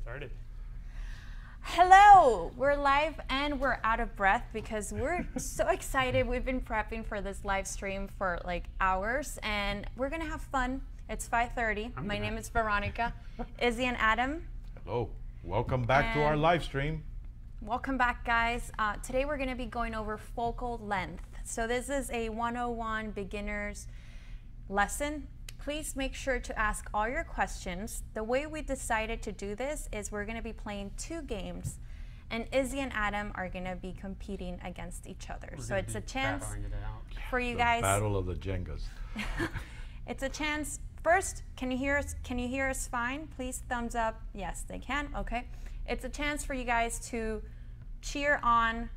Started. Hello! We're live and we're out of breath because we're so excited. We've been prepping for this live stream for like hours and we're gonna have fun. It's 5:30. My name is Veronica. Izzy and Adam. Hello. Welcome back to our live stream. Welcome back, guys. Today we're gonna be going over focal length. So this is a 101 beginners lesson. Please make sure to ask all your questions. The way we decided to do this is we're going to be playing 2 games, and Izzy and Adam are going to be competing against each other. So it's a chance for you guys. Battle of the Jengas. It's a chance. First, can you hear us? Can you hear us fine? Please thumbs up. Yes, they can. Okay. It's a chance for you guys to cheer on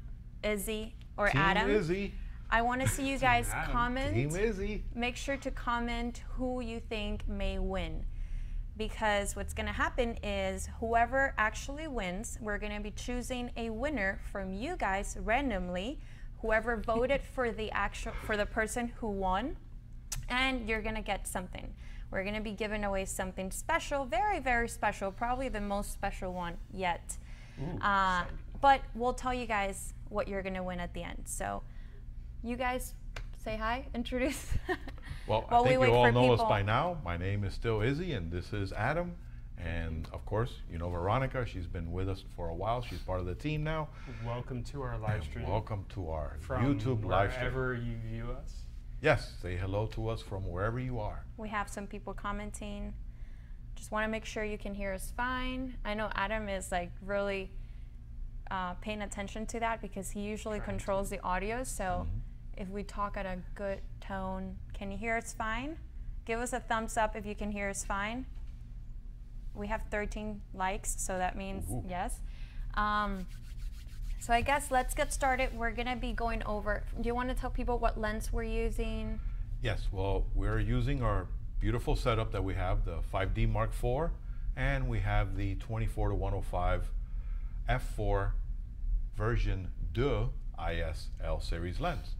Izzy or Team Adam. Izzy. I want to see you guys comment. Team Izzy. Make sure to comment who you think may win. Because what's going to happen is whoever actually wins, we're going to be choosing a winner from you guys randomly. Whoever voted for the person who won, and you're going to get something. We're going to be giving away something special, very, very special, probably the most special one yet. But we'll tell you guys what you're going to win at the end. So you guys say hi, introduce. Well, I think you all know us by now. My name is still Izzy, and this is Adam. And of course, you know Veronica. She's been with us for a while. She's part of the team now. Welcome to our live stream. Welcome to our from YouTube live stream. Wherever you view us. Yes, say hello to us from wherever you are. We have some people commenting. Just want to make sure you can hear us fine. I know Adam is like really paying attention to that because he usually controls the audio. So if we talk at a good tone, can you hear us fine? Give us a thumbs up if you can hear us fine. We have 13 likes, so that means yes. So I guess let's get started. We're gonna be going over, do you want to tell people what lens we're using? Yes, well, we're using our beautiful setup that we have, the 5D Mark IV, and we have the 24-105 f4 version 2 ISL series lens.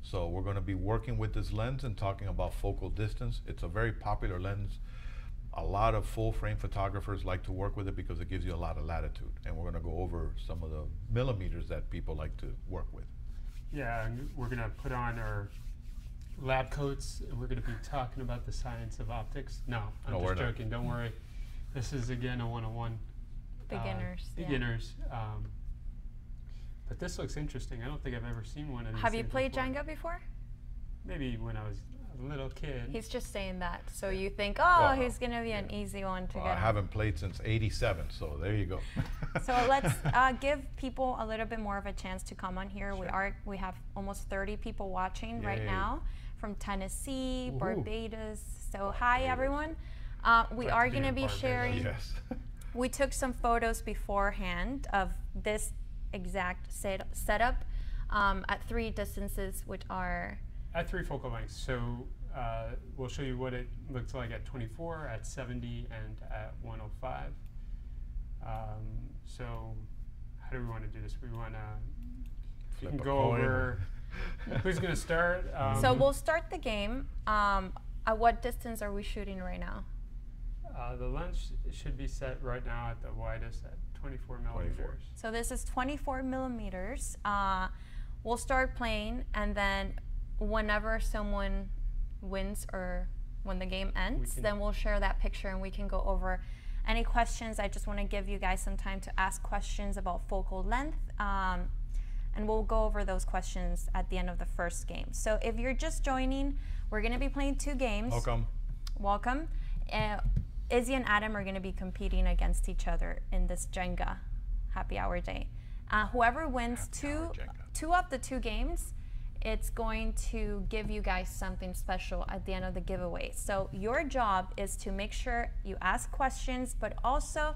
So we're going to be working with this lens and talking about focal distance. It's a very popular lens. A lot of full frame photographers like to work with it because it gives you a lot of latitude. And we're going to go over some of the millimeters that people like to work with. Yeah, and we're going to put on our lab coats and we're going to be talking about the science of optics. No, I'm just joking. Don't worry. This is again a 101. Beginners. Beginners. But this looks interesting. I don't think I've ever seen one of these. Have you played Jenga before? Maybe when I was a little kid. He's just saying that. So you think, oh, he's going to be an easy one to get. I haven't played since '87, so there you go. So let's give people a little bit more of a chance to come on here. Sure. We have almost 30 people watching right now from Tennessee, Barbados. So hi, everyone. We are going to be sharing. Yes. We took some photos beforehand of this exact setup at 3 distances, which are at 3 focal lengths. So we'll show you what it looks like at 24, at 70, and at 105. So how do we want to do this? We want to go over who's going to start. So we'll start the game. At what distance are we shooting right now? The lens should be set right now at the widest at 24 millimeters. So this is 24 millimeters. We'll start playing, and then whenever someone wins or when the game ends, then we'll share that picture and we can go over any questions. I just want to give you guys some time to ask questions about focal length, and we'll go over those questions at the end of the first game. So if you're just joining, we're going to be playing 2 games. Welcome. Izzy and Adam are going to be competing against each other in this Jenga happy hour day. Whoever wins two of the 2 games, it's going to give you guys something special at the end of the giveaway. So your job is to make sure you ask questions, but also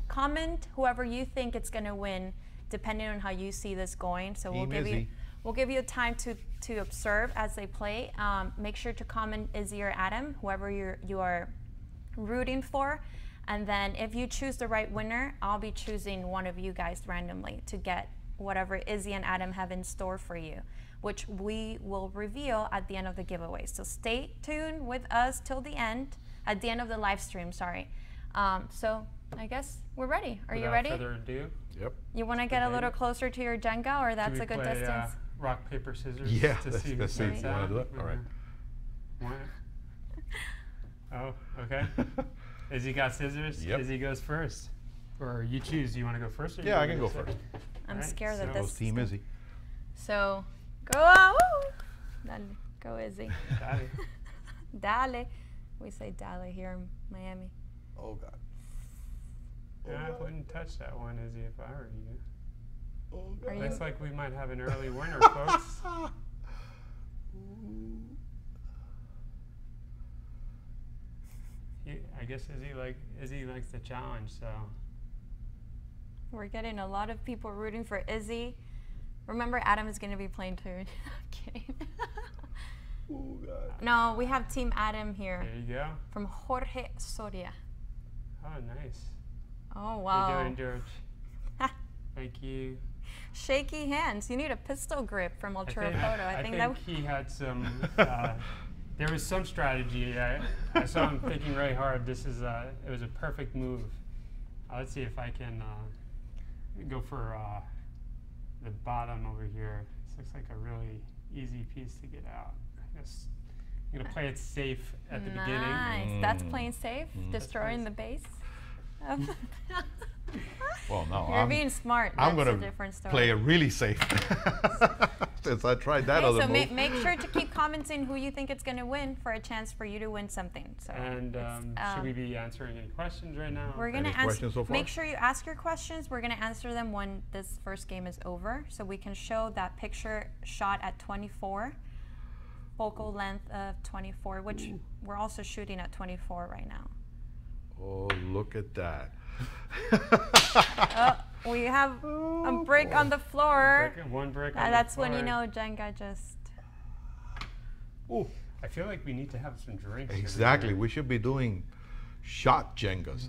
comment whoever you think it's going to win, depending on how you see this going. So we'll give you time to observe as they play. Make sure to comment Izzy or Adam, whoever you are rooting for, and then if you choose the right winner, I'll be choosing one of you guys randomly to get whatever Izzy and Adam have in store for you, which we will reveal at the end of the giveaway. So stay tuned with us till the end, at the end of the live stream, sorry. So I guess we're ready. Are you Without ready? further ado, Yep. You want to get a little closer to your Jenga, or that's a good play, distance? Rock, paper, scissors. Yeah, To let's see see. who's You want to do it? All right. Oh, okay. Izzy got scissors. Yep. Izzy goes first. Or you choose. Do you want to go first? Or Yeah, I can go first. I'm Alright, scared that so this. Team Izzy. So, go out. Dale. Go Izzy. Dale. Dale. We say dale here in Miami. Oh God. Yeah, I wouldn't touch that one, Izzy, if I were you. Oh Are Looks you? like we might have an early winner, folks. I guess Izzy likes the challenge, so. We're getting a lot of people rooting for Izzy. Remember, Adam is going to be playing too. I'm kidding. Oh God. No, we have Team Adam here There you go. from Jorge Soria. Oh, nice. Oh, How wow. you doing, George? Thank you. Shaky hands. You need a pistol grip from Ultra think, Photo. I think think he had some. There was some strategy. I saw him thinking really hard. It was a perfect move. Let's see if I can go for the bottom over here. This looks like a really easy piece to get out. I'm gonna play it safe at the beginning. Nice. That's playing safe. Destroying the base. Well, no, You're being smart. I'm That's a gonna different story. play it really safe. Since I tried that Okay, other so move. make sure to keep commenting who you think it's going to win for a chance for you to win something. So And should we be answering any questions right now? we're going to Any answer. questions so far? Make sure you ask your questions. We're going to answer them when this first game is over, so we can show that picture shot at 24, focal length of 24, which we're also shooting at 24 right now. Oh, look at that. We have a brick on the floor. One brick. On That's the when you floor. know Jenga just. Oh, I feel like we need to have some drinks. exactly. We should be doing shot Jengas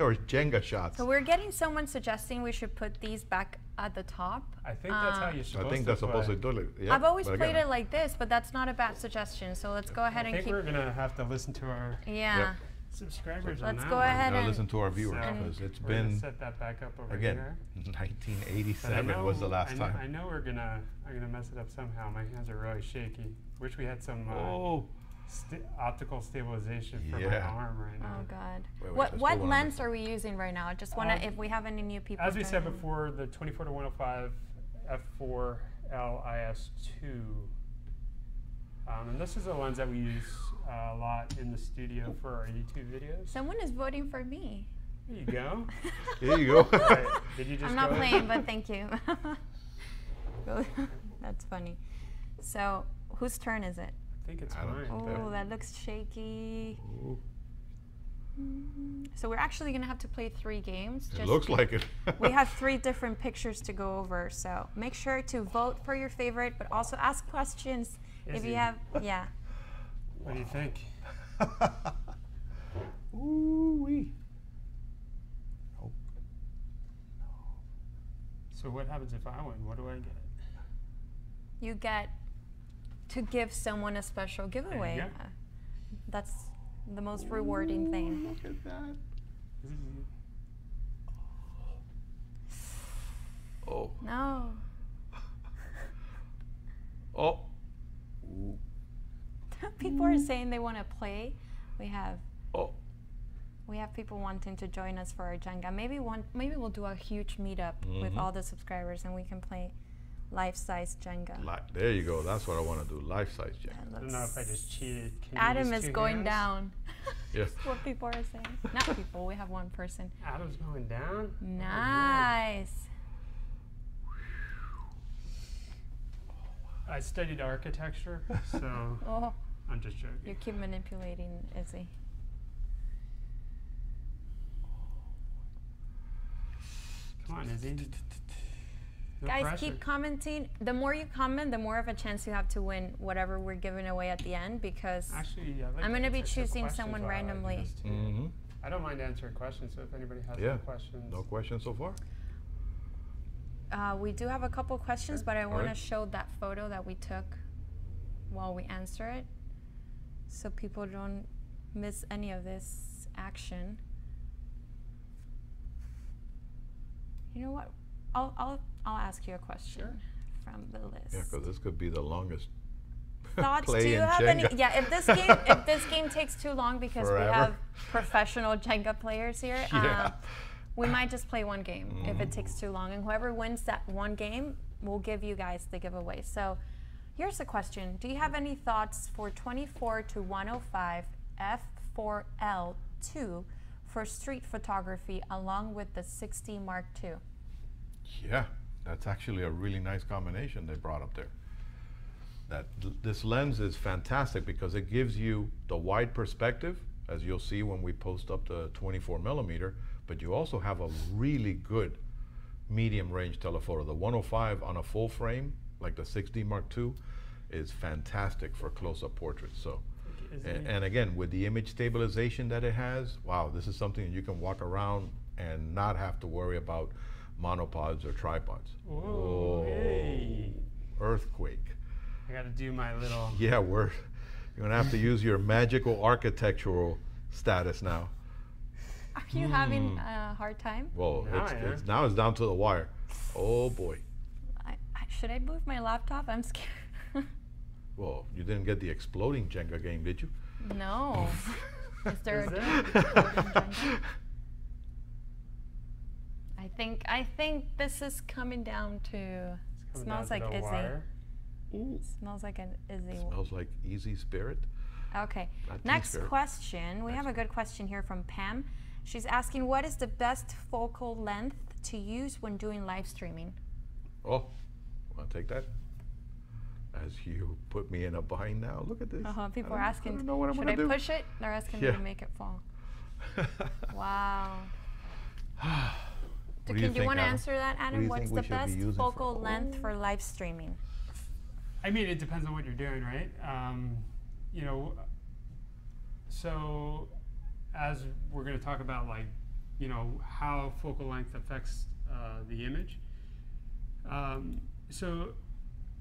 or Jenga shots. So we're getting someone suggesting we should put these back at the top. I think that's how you're supposed to I think that's supposed to play. do it. Yeah, I've always but played again, it like this, but that's not a bad suggestion. So let's go ahead I and think keep. we're gonna have to listen to our Yeah. subscribers on Let's that go one. ahead Now and. listen to our viewers So, because it's we're gonna been set that back up over again here. But 1987 was the last time. I know I'm gonna mess it up somehow. My hands are really shaky. Wish we had some optical stabilization for my Yeah. arm right now. Oh God. Wait, what let's what go on lens this. are we using right now? I just wanna if we have any new people. As we said joining. before, the 24 to 105 f4 LIS2. And this is a lens that we use a lot in the studio for our YouTube videos. Someone is voting for me. There you go. There you go. Right. Did you just I'm not go? playing, but thank you. That's funny. So whose turn is it? I think it's I don't mine. know. Oh, that looks shaky. Ooh, So we're actually gonna have to play 3 games. it looks like it. We have 3 different pictures to go over, so make sure to vote for your favorite, but also ask questions if Izzy. you have. Yeah. What do you think? Ooh-wee. Oh, So what happens if I win? What do I get? You get to give someone a special giveaway. go. That's the most rewarding thing. look at that. Oh. No. Oh. Ooh. People are saying they want to play. Oh. We have people wanting to join us for our Jenga. Maybe we'll do a huge meetup with all the subscribers and we can play life-size Jenga. There you go. That's what I want to do. Life-size Jenga. That I don't know looks- if I just cheated. Can you Adam use is 2 going hands? down. Yes. That's what people are saying. Not people. We have one person. Adam's going down? Nice. I studied architecture, so Oh, I'm just joking. you keep manipulating Izzy. Come on, Izzy. No Guys, pressure. keep commenting. The more you comment, the more of a chance you have to win whatever we're giving away at the end, because Actually, I like I'm to gonna be answer some choosing questions someone while I do randomly. this, too. Mm-hmm. I don't mind answering questions, so if anybody has Yeah. any questions. No questions so far? we do have a couple questions, but I want to Alright. show that photo that we took while we answer it, so people don't miss any of this action. You know what? I'll ask you a question from the list. Yeah, because this could be the longest Thoughts? play Do you in have Jenga. any? Yeah, if this game takes too long because we Forever. have professional Jenga players here, Yeah. we might just play one game if it takes too long, and whoever wins that one game will give you guys the giveaway. So, here's a question: do you have any thoughts for 24 to 105 f4L2 for street photography, along with the 60 Mark II? Yeah, that's actually a really nice combination they brought up there. This lens is fantastic because it gives you the wide perspective, as you'll see when we post up the 24 millimeter, but you also have a really good medium range telephoto. The 105 on a full frame, like the 6D Mark II, is fantastic for close-up portraits. So, and again, with the image stabilization that it has, wow, this is something that you can walk around and not have to worry about monopods or tripods. Whoa, hey. Earthquake. I got to do my little. Yeah, you're gonna have to use your magical architectural status now. Are you having a hard time? Well, Now now it's down to the wire. Oh boy. Should I move my laptop? I'm scared. Well, you didn't get the exploding Jenga game, did you? No. Is there Is a there? exploding Jenga? I think this is coming down to. Coming Smells down like to the Izzy. wire. Smells like an Izzy. Smells like easy spirit. Okay. Not Next Teen Spirit. question. We have a good question here from Pam. She's asking, what is the best focal length to use when doing live streaming? Oh, want to take that? As you put me in a bind now. Look at this. People are I asking, don't know what I'm should gonna I do. push it? They're asking me Yeah. to make it fall. Wow. What do you Do you think, want to Adam? answer that, What do Adam? you What's think the we should be best using focal for- length for live streaming? I mean, it depends on what you're doing, right? You know, so as we're going to talk about, like, you know, how focal length affects the image. So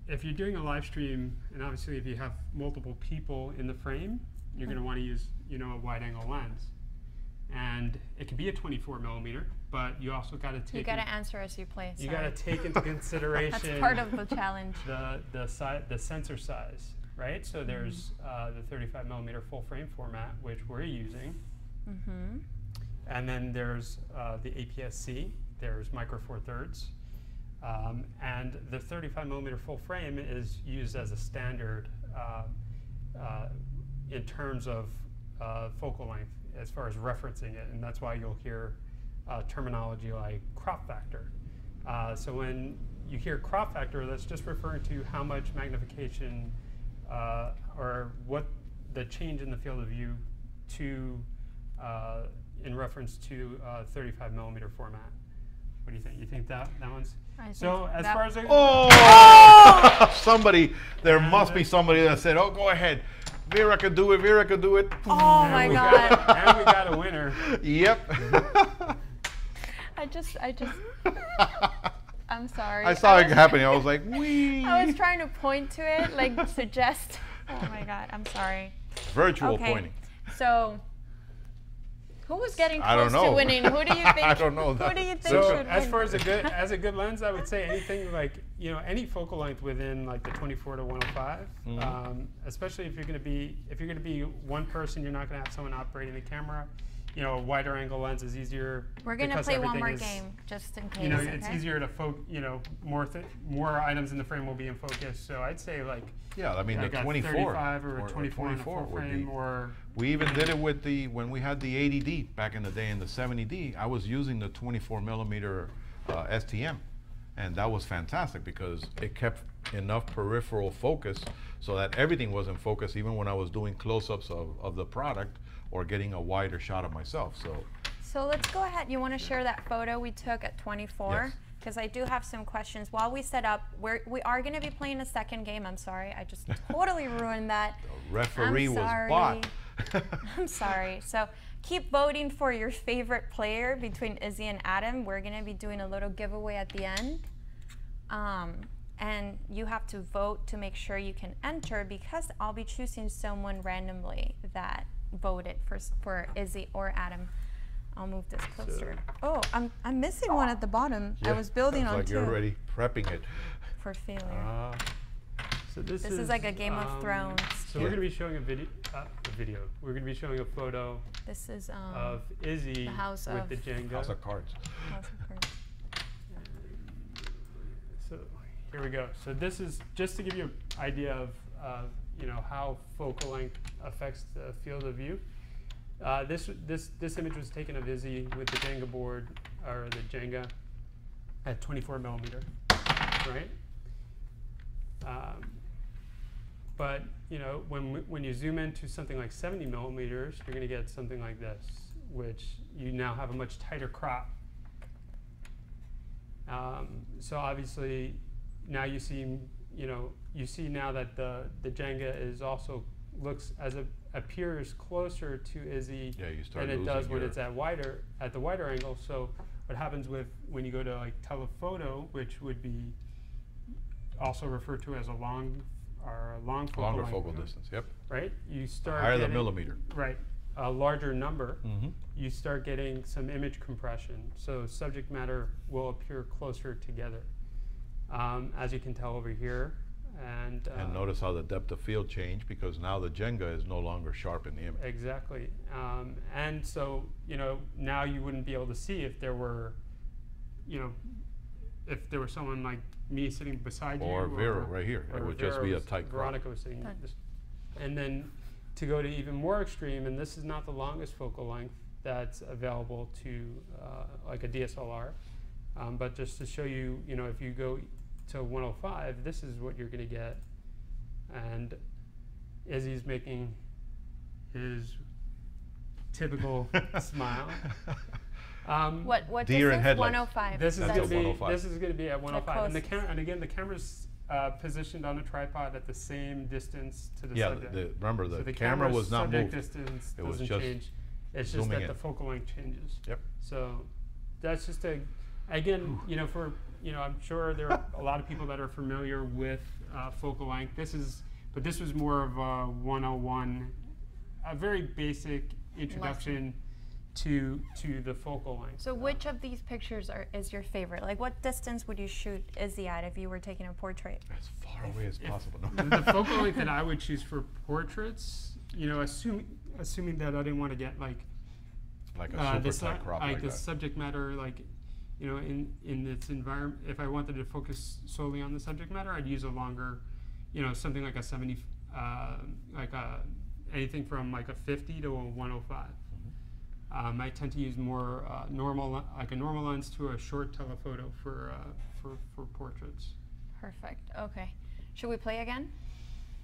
if you're doing a live stream, and obviously if you have multiple people in the frame, you're going to want to use, you know, a wide angle lens. And it can be a 24 millimeter, but you also got to take You got to answer as you play. you sorry. got to take into consideration That's part of the challenge. the sensor size, right? So there's the 35 millimeter full frame format, which we're using, and then there's the APS-C. There's micro four thirds, and the 35 millimeter full frame is used as a standard in terms of focal length as far as referencing it, and that's why you'll hear terminology like crop factor. So when you hear crop factor, that's just referring to how much magnification or what the change in the field of view to in reference to 35 millimeter format. What do you think? You think that one's? So as far as somebody, there must be somebody that said, "Oh, go ahead, Vera could do it. Vera could do it." Oh my God. And we got a winner. Yep. I just, I'm sorry. I saw it happening. I was like, "Wee." I was trying to point to it, like suggest. Oh my God, I'm sorry. Virtual pointing. So, who was getting I don't close know. to winning? Who do you think? I don't know. Who do you think So should as win? far as a good lens, I would say anything like, you know, any focal length within like the 24 to 105, especially if you're going to be one person, you're not going to have someone operating the camera. You know, a wider angle lens is easier. We're gonna because play one everything more is, game just in case. You know, okay? it's easier to you know, more items in the frame will be in focus. So I'd say like, Yeah, I mean like the a 24 35 or a 24 in a full would frame, be. or We even did it with when we had the 80D back in the day and the 70D. I was using the 24 millimeter STM, and that was fantastic because it kept enough peripheral focus so that everything was in focus, even when I was doing close-ups of the product or getting a wider shot of myself. So let's go ahead. You want to share that photo we took at 24? Yes. Because I do have some questions. While we set up, we are going to be playing a second game. I'm sorry. I just totally ruined that. The referee I'm was sorry. bought. I'm sorry. So keep voting for your favorite player between Izzy and Adam. We're going to be doing a little giveaway at the end. And you have to vote to make sure you can enter, because I'll be choosing someone randomly that voted for Izzy or Adam. I'll move this closer. Oh, I'm missing one at the bottom. I was building on like two. you're already prepping it. For failure. So this is like a Game of Thrones. So we're going to be showing a video. We're going to be showing a photo. This is of Izzy the house with of the Jenga. House of Cards. House of Cards. So here we go. So this is just to give you an idea of how focal length affects the field of view. This image was taken of Izzy with the Jenga board, or the Jenga, at 24 millimeter, right? But when you zoom into something like 70 millimeters, you're going to get something like this, which you now have a much tighter crop. So obviously, now you see now that the Jenga is also appears closer to Izzy than it does when it's at the wider angle. So what happens when you go to like telephoto, which would be also referred to as a longer focal distance. Yep. Right. You start higher than millimeter. Right. A larger number. You start getting some image compression. So subject matter will appear closer together, as you can tell over here. And notice how the depth of field changed, because now the Jenga is no longer sharp in the image. Exactly. And so now you wouldn't be able to see if there were someone like me sitting beside you, or Vera right here. It would just be a tight crop. Veronica was sitting this. And then to go to even more extreme, and this is not the longest focal length that's available to like a DSLR, but just to show you, if you go to 105, this is what you're going to get. And Izzy's making his typical smile. What Deer in distance? headlights. 105. This is That's going to be 105. This is going to be at 105, and closest. again the camera's positioned on the tripod at the same distance to the subject. Remember So the camera was not subject moved. distance It was doesn't just change. It's just that zooming the in. focal length changes. Yep. So that's just again, I'm sure there are a lot of people that are familiar with focal length. But this was more of a 101, a very basic introduction to the focal length. So which of these pictures is your favorite? Like, what distance would you shoot Izzy at if you were taking a portrait? As far away as possible. The focal length that I would choose for portraits, assuming that I didn't want to get like a super tight crop like the that. subject matter, in its environment. If I wanted to focus solely on the subject matter, I'd use a longer, something like a 70, anything from like a 50 to a 105. I tend to use more a normal lens to a short telephoto for portraits. Perfect. Okay. Should we play again?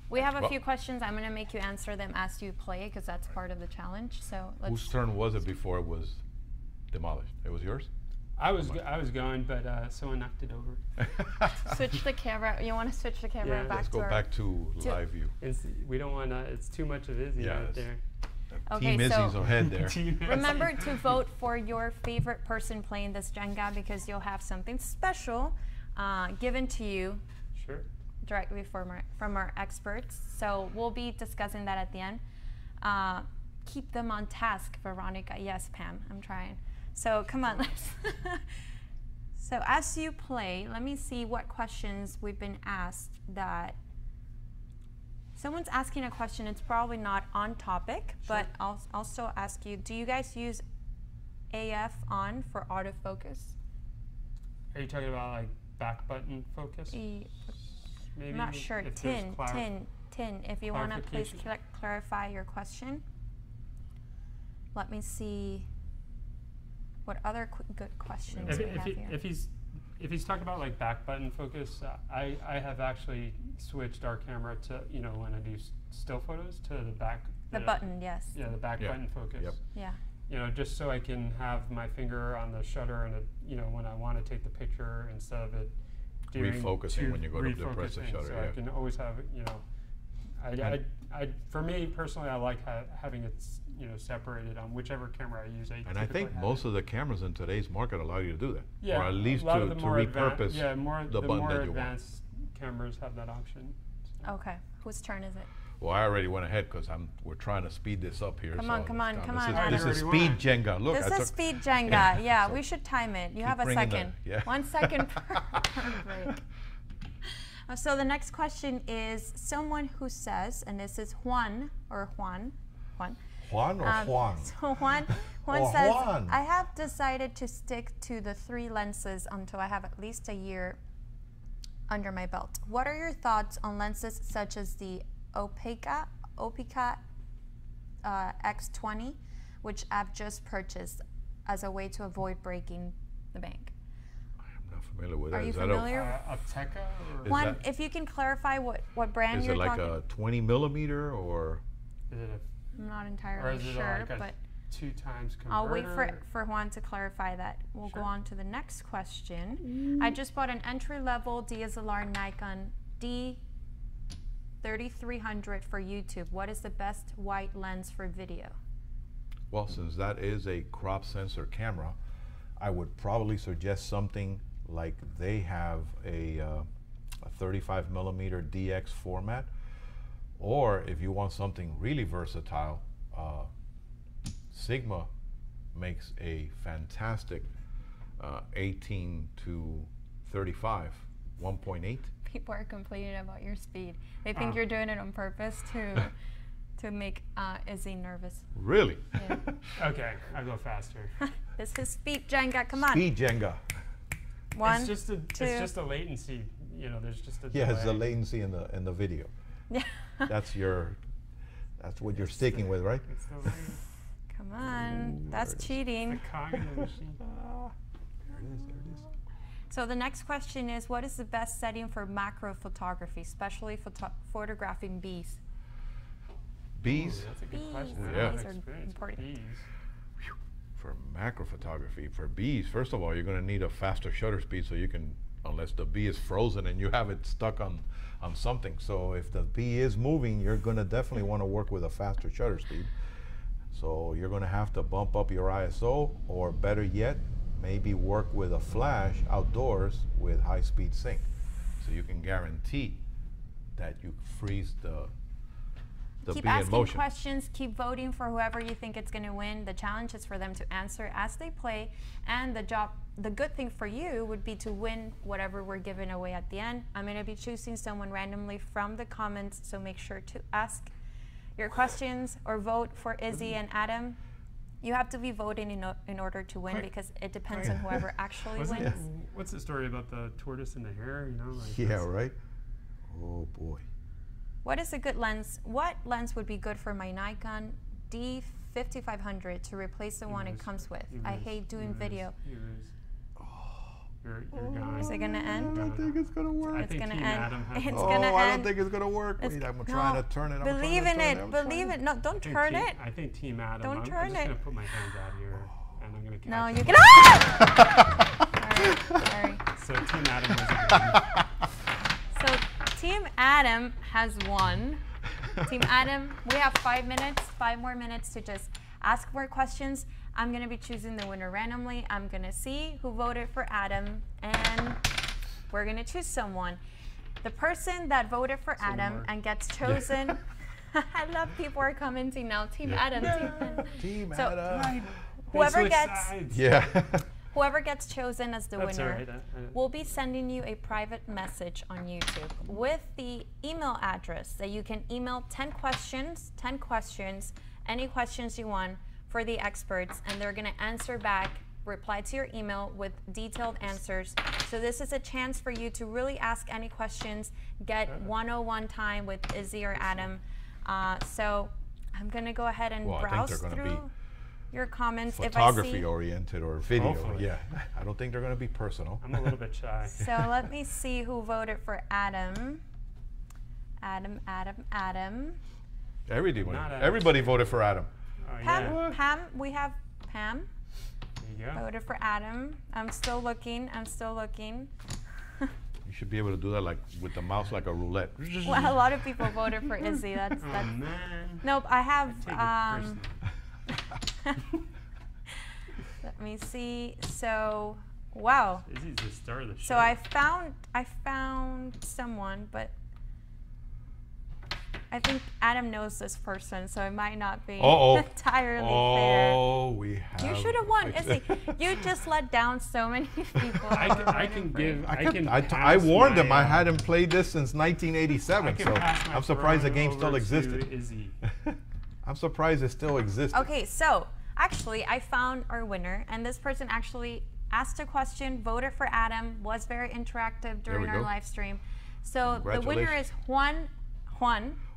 We have a few questions. I'm going to make you answer them as you play, because that's part of the challenge. So let's. Whose turn was it before it was demolished? It was yours? I was going, but someone knocked it over. Switch the camera. You want to switch the camera back Let's to go back to live view. We don't want to. It's too much of Izzy right there. Okay, Team Izzy's ahead there. Remember to vote for your favorite person playing this Jenga, because you'll have something special given to you directly from our experts. So we'll be discussing that at the end. Keep them on task, Veronica. Yes, Pam, I'm trying. So come on. So as you play, let me see what questions we've been asked that someone's asking a question. It's probably not on topic, but I'll also ask you, do you guys use AF on for autofocus? Are you talking about like back button focus? Maybe I'm not sure. If Tin, if you want to please clarify your question. Let me see what other good questions we have here. If he's talking about like back button focus, I have actually switched our camera to, when I do still photos, to the back. The button, yes. Yeah, the back button focus. Yep. Yeah. Just so I can have my finger on the shutter and, when I want to take the picture, instead of it doing refocusing when you go to press the shutter. So I can always have it, for me personally, I like having it, separated on whichever camera I use. And I think most of the cameras in today's market allow you to do that. Yeah, or at least to repurpose the button that you want. Advanced cameras have that option. Okay, whose turn is it? Well, I already went ahead because we're trying to speed this up here. Come on, come on, come on, This Adam. is speed Jenga. Look, This is speed Jenga. Yeah, we should time it. You have a second. 1 second per break. So the next question is someone who says, and this is Juan. Juan or Juan? So Juan says, I have decided to stick to the 3 lenses until I have at least a year under my belt. What are your thoughts on lenses such as the Opica X20, which I've just purchased as a way to avoid breaking the bank? I'm not familiar with that. Are you familiar? Opteca? Juan, if you can clarify what brand you're talking. Is it like a 20 millimeter or? Is it I'm not entirely sure, but 2 times converter? I'll wait for Juan to clarify that. We'll go on to the next question. I just bought an entry-level DSLR Nikon D3300 for YouTube. What is the best white lens for video? Well, since that is a crop sensor camera, I would probably suggest something like they have a 35 millimeter DX format, or if you want something really versatile, Sigma makes a fantastic 18 to 35 1.8. People are complaining about your speed. They think you're doing it on purpose to make Izzy nervous. Really? Yeah. Okay, I'll go faster. This is speed Jenga. Come on. Speed Jenga. 1, it's just 2. It's just a latency. You know, there's just a Yeah, delay. it's the latency in the video. Yeah. That's what you're sticking with, right? It's the latency. Come on. That's cheating. The cognitive machine. There it is. So the next question is, what is the best setting for macro photography, especially photographing bees? Bees? Ooh, that's a good Bees. question. Yeah. I don't have Bees are experience with important. bees. For macro photography, for bees, first of all, you're going to need a faster shutter speed so you can, unless the bee is frozen and you have it stuck on something. So if the bee is moving, you're going to definitely want to work with a faster shutter speed. So you're going to have to bump up your ISO, or better yet, maybe work with a flash outdoors with high-speed sync, so you can guarantee that you freeze the Keep bee in asking motion. questions, keep voting for whoever you think it's going to win. The challenge is for them to answer as they play, and the good thing for you would be to win whatever we're giving away at the end. I'm going to be choosing someone randomly from the comments, so make sure to ask your questions or vote for Izzy and Adam. You have to be voting in order to win, because it depends on whoever actually wins. What's the story about the tortoise and the hare? You know, like Yeah, right? Oh boy. What is a good lens? What lens would be good for my Nikon D5500 to replace the one it comes with? I hate doing video. You're gone. Is it gonna end? I don't think it's gonna work. I think gonna Team end. Adam has It's one. gonna I end. don't think it's gonna work. It's Wait, I'm no, trying to turn it. Believe in it. Believe it. No, don't turn it. I think Team Adam. Don't I'm turn just it. gonna put my hands out here, and I'm gonna count. No, them. you can. Ah! Sorry. So Team Adam has won. So Team Adam has won. Team Adam, we have 5 minutes, 5 more minutes to just ask more questions. I'm going to be choosing the winner randomly. I'm going to see who voted for Adam, and we're going to choose someone. The person that voted for Adam and gets chosen, I love people are commenting now, Team Adam, Team Adam. Team So, Adam. Whoever They switch gets, sides. Yeah. whoever gets chosen as the That's winner, all right. we'll be sending you a private message on YouTube with the email address that you can email 10 questions, any questions you want for the experts, and they're going to answer back, reply to your email with detailed answers. So this is a chance for you to really ask any questions, get 101 time with Izzy or Adam. So I'm going to go ahead and Well, I think browse they're gonna through your comments. Photography if I see, oriented or video. Hopefully. Yeah. I don't think they're going to be personal. I'm a little bit shy. So let me see who voted for Adam. Adam. Everybody voted for Adam. Oh, Pam, yeah. Pam, we have Pam There you go. voted for Adam. I'm still looking. You should be able to do that like with the mouse, like a roulette. Well, a lot of people voted for Izzy. That's Oh man. Nope, I have Take it personally. let me see. So, wow. Izzy's the star of the show. So I found someone, but I think Adam knows this person, so it might not be Uh-oh. entirely Oh, we have. fair. You should have won, Izzy. You just let down so many people. I warned him. I hadn't played this since 1987, so I'm surprised the game still existed. Izzy. I'm surprised it still exists. Okay, so actually, I found our winner, and this person actually asked a question, voted for Adam, was very interactive during our live stream. So the winner is Juan,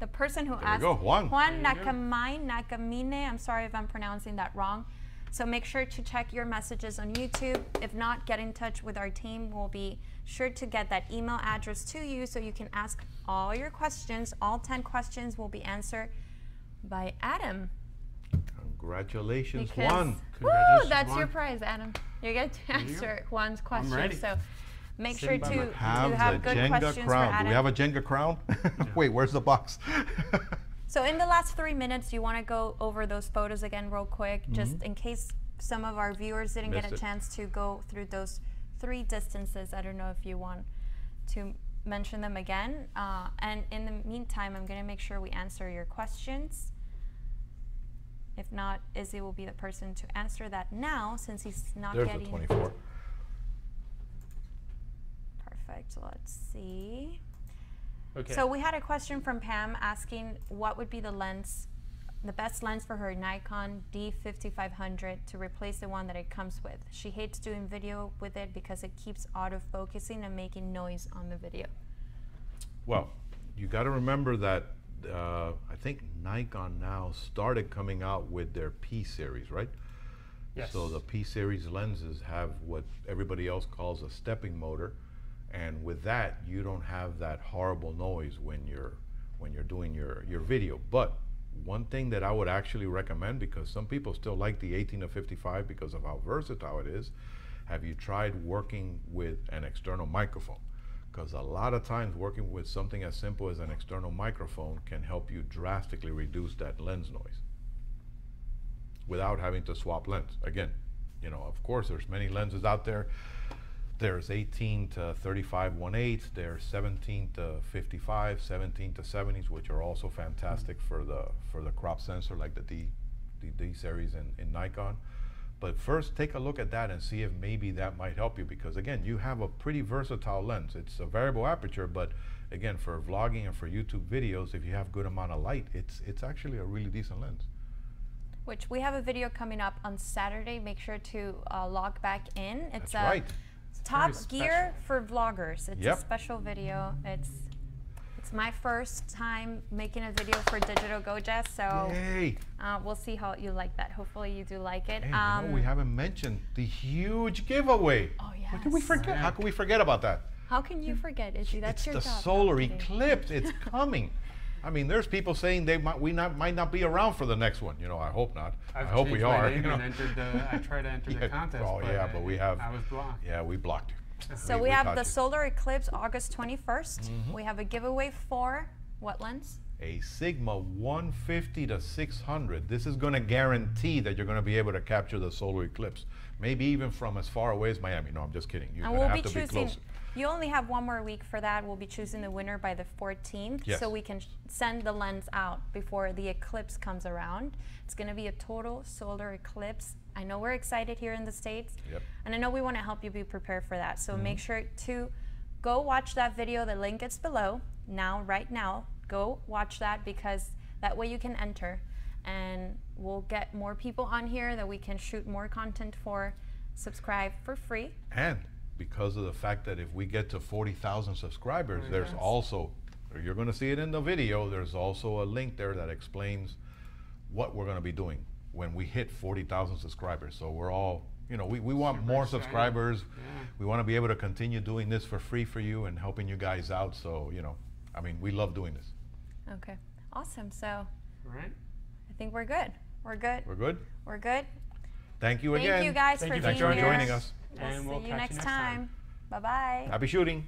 the person who asked. Juan Nakamine. I'm sorry if I'm pronouncing that wrong. So make sure to check your messages on YouTube. If not, get in touch with our team. We'll be sure to get that email address to you so you can ask all your questions. All 10 questions will be answered by Adam. Congratulations, Because, Juan. Woo, that's your prize, Adam. You get to answer Juan's question. ready. So make sure to Have have the good Jenga questions crown. for Adam. Do we have a Jenga crown? Wait, where's the box? So in the last 3 minutes, you want to go over those photos again real quick, just in case some of our viewers didn't get a chance to go through those 3 distances. I don't know if you want to mention them again. And in the meantime, I'm going to make sure we answer your questions. If not, Izzy will be the person to answer that now, since he's not There's getting. the 24. Perfect. So let's see. Okay. So we had a question from Pam asking what would be the lens, the best lens for her Nikon D5500 to replace the one that it comes with. She hates doing video with it because it keeps auto-focusing and making noise on the video. Well, you got to remember that I think Nikon now started coming out with their P series, right? Yes. So the P series lenses have what everybody else calls a stepping motor, and with that you don't have that horrible noise when you're doing your video. But one thing that I would actually recommend, because some people still like the 18-55 because of how versatile it is, have you tried working with an external microphone? Because a lot of times working with something as simple as an external microphone can help you drastically reduce that lens noise without having to swap lens. Again, you know, of course there's many lenses out there. There's 18-35 1/8, there's 17-55, 17-70s, which are also fantastic for the crop sensor, like the D series in Nikon. But first, take a look at that and see if maybe that might help you, because again, you have a pretty versatile lens. It's a variable aperture, but again, for vlogging and for YouTube videos, if you have good amount of light, it's actually a really decent lens. Which we have a video coming up on Saturday. Make sure to log back in. It's That's right. Top gear for vloggers. It's Yep. a special video. It's my first time making a video for Digital Gojess, so Yay! we'll see how you like that. Hopefully you do like it. Hey, you know, we haven't mentioned the huge giveaway. Oh yes. What can we forget? How can we forget about that? How can you forget, Izzy? That's It's your the job. solar No, I'm kidding. eclipse. It's coming. I mean, there's people saying might not be around for the next one. You know, I hope not. I hope we are. You know? I tried to enter the contest. Oh yeah, but we have. I was blocked. Yeah, we blocked you. So we have the solar eclipse August 21st. We have a giveaway for what lens? A Sigma 150-600. This is going to guarantee that you're going to be able to capture the solar eclipse. Maybe even from as far away as Miami. No, I'm just kidding. You're going to have to be closer. You only have one more week for that. We'll be choosing the winner by the 14th, Yes. so we can send the lens out before the eclipse comes around. It's going to be a total solar eclipse. I know we're excited here in the States, Yep. and I know we want to help you be prepared for that. So make sure to go watch that video. The link is below now, right now. Go watch that, because that way you can enter, and we'll get more people on here that we can shoot more content for. Subscribe for free. And because of the fact that if we get to 40,000 subscribers, there's also, you're going to see it in the video, there's also a link there that explains what we're going to be doing when we hit 40,000 subscribers. So we're all, you know, we want Super more excited. subscribers. Yeah. We want to be able to continue doing this for free for you and helping you guys out. So, you know, I mean, we love doing this. Okay, awesome. So All right. I think we're good. We're good. We're good? We're good. Thank you again. Thank you guys Thank for you being Thanks for here. joining us. We'll And see we'll you catch you next next time. time. Bye-bye. Happy shooting.